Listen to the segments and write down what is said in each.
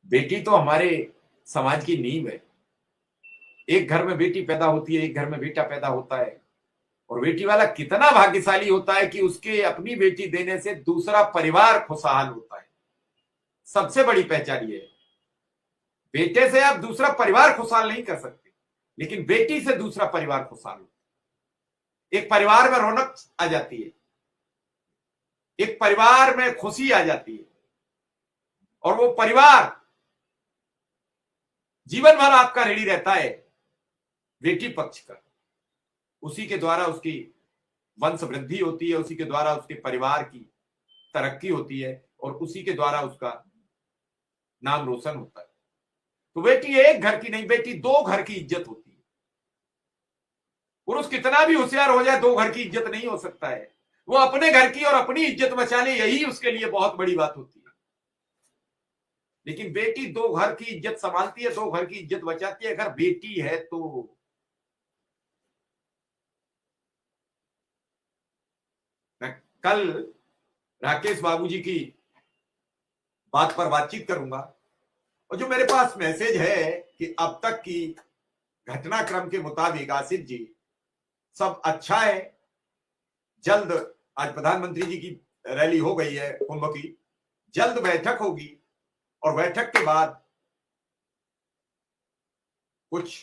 बेटी तो हमारे समाज की नींव है। एक घर में बेटी पैदा होती है, एक घर में बेटा पैदा होता है, और बेटी वाला कितना भाग्यशाली होता है कि उसके अपनी बेटी देने से दूसरा परिवार खुशहाल होता है। सबसे बड़ी पहचान ये है। बेटे से आप दूसरा परिवार खुशहाल नहीं कर सकते, लेकिन बेटी से दूसरा परिवार खुशहाल होता है। एक परिवार में रौनक आ जाती है, एक परिवार में खुशी आ जाती है, और वो परिवार जीवन भर आपका ऋणी रहता है बेटी पक्ष का। उसी के द्वारा उसकी वंश वृद्धि होती है, उसी के द्वारा उसके परिवार की तरक्की होती है, और उसी के द्वारा उसका नाम रोशन होता है। तो बेटी एक घर की नहीं, बेटी दो घर की इज्जत होती है। पुरुष कितना भी होशियार हो जाए, दो घर की इज्जत नहीं हो सकता है। वो अपने घर की और अपनी इज्जत बचा ले, यही उसके लिए बहुत बड़ी बात होती है। लेकिन बेटी दो घर की इज्जत संभालती है, दो घर की इज्जत बचाती है। अगर बेटी है तो मैं कल राकेश बाबूजी की बात पर बातचीत करूंगा, और जो मेरे पास मैसेज है कि अब तक की घटनाक्रम के मुताबिक आसिफ जी सब अच्छा है। जल्द आज प्रधानमंत्री जी की रैली हो गई है कुंभ की, जल्द बैठक होगी, और बैठक के बाद कुछ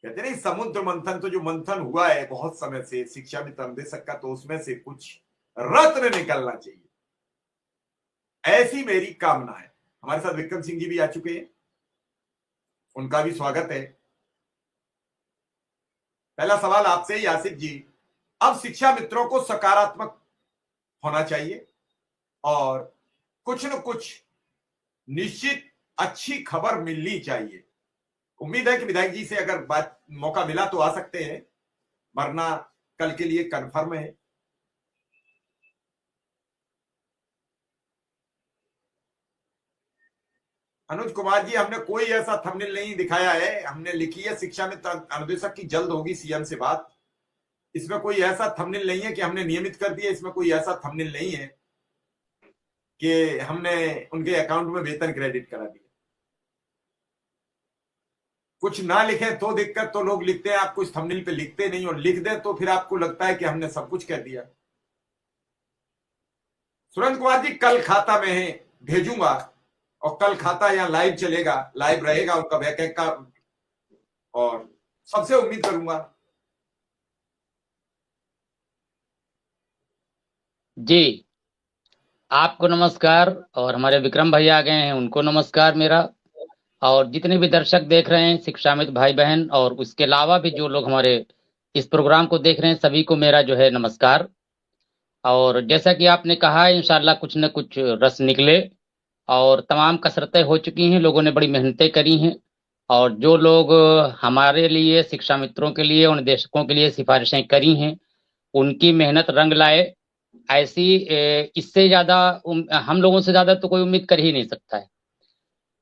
कहते नहीं समुद्र मंथन, तो जो मंथन हुआ है बहुत समय से शिक्षा में निर्देशक का, तो उसमें से कुछ रत्न निकलना चाहिए, ऐसी मेरी कामना है। हमारे साथ विक्रम सिंह जी भी आ चुके हैं, उनका भी स्वागत है। पहला सवाल आपसे ही आसिफ जी, अब शिक्षा मित्रों को सकारात्मक होना चाहिए और कुछ न कुछ निश्चित अच्छी खबर मिलनी चाहिए। उम्मीद है कि विधायक जी से अगर बात मौका मिला तो आ सकते हैं, वरना कल के लिए कंफर्म है। अनुज कुमार जी, हमने कोई ऐसा थंबनेल नहीं दिखाया है, हमने लिखी है शिक्षा में अनुदेशक की जल्द होगी सीएम से बात। इसमें कोई ऐसा थंबनेल नहीं है कि हमने नियमित कर दिया, इसमें कोई ऐसा थंबनेल नहीं है कि हमने उनके अकाउंट में वेतन क्रेडिट करा दिया। कुछ ना लिखे तो दिक्कत, तो लोग लिखते हैं, आप कुछ थंबनेल पे लिखते नहीं, और लिख दे तो फिर आपको लगता है कि हमने सब कुछ कह दिया। सुरेंद्र कुमार जी, कल खाता में भेजूंगा, और कल खाता यहाँ लाइव चलेगा, लाइव रहेगा उनका बैकएक का, और सबसे उम्मीद करूंगा। जी, आपको नमस्कार। और हमारे विक्रम भाई आ गए हैं, उनको नमस्कार मेरा। और जितने भी दर्शक देख रहे हैं, शिक्षामित भाई बहन, और उसके अलावा भी जो लोग हमारे इस प्रोग्राम को देख रहे हैं, सभी को मेरा जो है नमस्कार। और जैसा कि आपने कहा है, इंशाल्लाह कुछ न कुछ रस निकले। और तमाम कसरतें हो चुकी हैं, लोगों ने बड़ी मेहनतें करी हैं। और जो लोग हमारे लिए, शिक्षा मित्रों के लिए, उन देशकों के लिए सिफारिशें करी हैं, उनकी मेहनत रंग लाए। ऐसी इससे ज्यादा हम लोगों से ज्यादा तो कोई उम्मीद कर ही नहीं सकता है।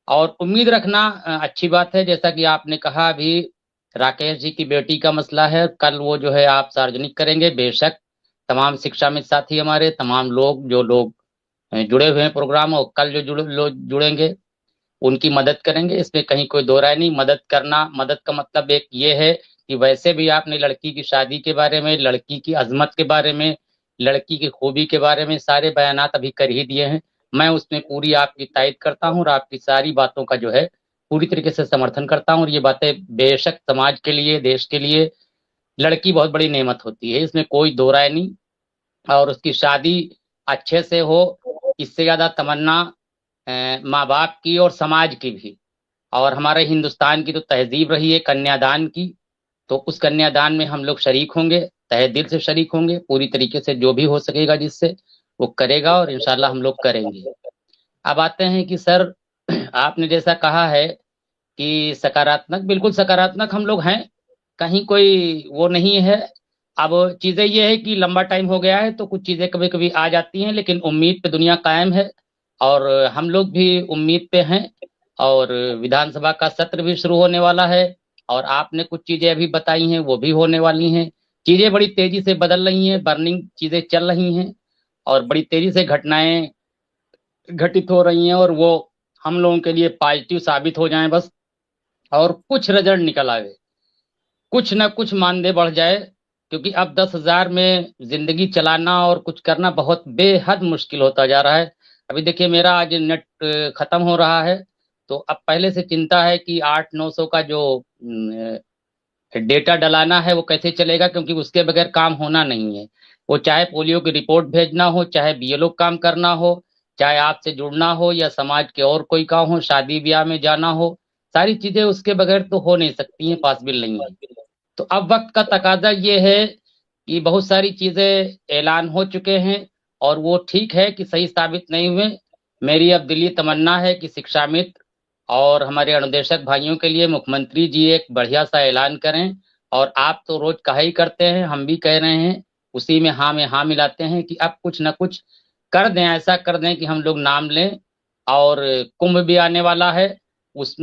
और उम्मीद रखना अच्छी बात है। जैसा कि आपने कहा अभी, राकेश जी की बेटी का मसला है, कल वो जो है आप सार्वजनिक करेंगे बेशक। तमाम शिक्षा में साथी हमारे, तमाम लोग जो लोग जुड़े हुए हैं प्रोग्राम, और कल जो जुड़ेंगे उनकी मदद करेंगे, इसमें कहीं कोई दो राय नहीं। मदद करना, मदद का मतलब एक ये है कि वैसे भी आपने लड़की की शादी के बारे में, लड़की की अजमत के बारे में, लड़की की खूबी के बारे में सारे बयानात अभी कर ही दिए हैं। मैं उसमें पूरी आपकी तायद करता हूँ, और आपकी सारी बातों का जो है पूरी तरीके से समर्थन करता हूँ। और ये बातें बेशक समाज के लिए, देश के लिए लड़की बहुत बड़ी नेमत होती है, इसमें कोई दो राय नहीं। और उसकी शादी अच्छे से हो, इससे ज्यादा तमन्ना माँ बाप की और समाज की भी। और हमारे हिंदुस्तान की तो तहजीब रही है कन्यादान की, तो उस कन्यादान में हम लोग शरीक होंगे, तहे दिल से शरीक होंगे, पूरी तरीके से जो भी हो सकेगा जिससे वो करेगा, और इंशाल्लाह हम लोग करेंगे। अब आते हैं कि सर, आपने जैसा कहा है कि सकारात्मक, बिल्कुल सकारात्मक हम लोग हैं, कहीं कोई वो नहीं है। अब चीजें ये है कि लंबा टाइम हो गया है, तो कुछ चीजें कभी कभी आ जाती हैं, लेकिन उम्मीद पे दुनिया कायम है, और हम लोग भी उम्मीद पे हैं। और विधानसभा का सत्र भी शुरू होने वाला है, और आपने कुछ चीजें अभी बताई हैं वो भी होने वाली हैं। चीजें बड़ी तेजी से बदल रही हैं, बर्निंग चीजें चल रही हैं, और बड़ी तेजी से घटनाएं घटित हो रही हैं और वो हम लोगों के लिए पॉजिटिव साबित हो जाएं बस, और कुछ रिजल्ट निकल आवे, कुछ ना कुछ मानदेय बढ़ जाए, क्योंकि अब 10,000 में जिंदगी चलाना और कुछ करना बहुत बेहद मुश्किल होता जा रहा है। अभी देखिए मेरा आज नेट खत्म हो रहा है, तो अब पहले से चिंता है कि 800-900 का जो डेटा डलाना है वो कैसे चलेगा, क्योंकि उसके बगैर काम होना नहीं है। वो चाहे पोलियो की रिपोर्ट भेजना हो, चाहे बीएलओ काम करना हो, चाहे आपसे जुड़ना हो या समाज के और कोई काम हो, शादी ब्याह में जाना हो, सारी चीजें उसके बगैर तो हो नहीं सकती हैं, पॉसिबल नहीं है। तो अब वक्त का तकाजा ये है कि बहुत सारी चीजें ऐलान हो चुके हैं और वो ठीक है कि सही साबित नहीं हुए। मेरी अब दिली तमन्ना है कि शिक्षा मित्र और हमारे अनुदेशक भाइयों के लिए मुख्यमंत्री जी एक बढ़िया सा ऐलान करें, और आप तो रोज कहा ही करते हैं, हम भी कह रहे हैं, उसी में हाँ मिलाते हैं कि अब कुछ ना कुछ कर दें, ऐसा कर दें कि हम लोग नाम लें। और कुंभ भी आने वाला है, उसमें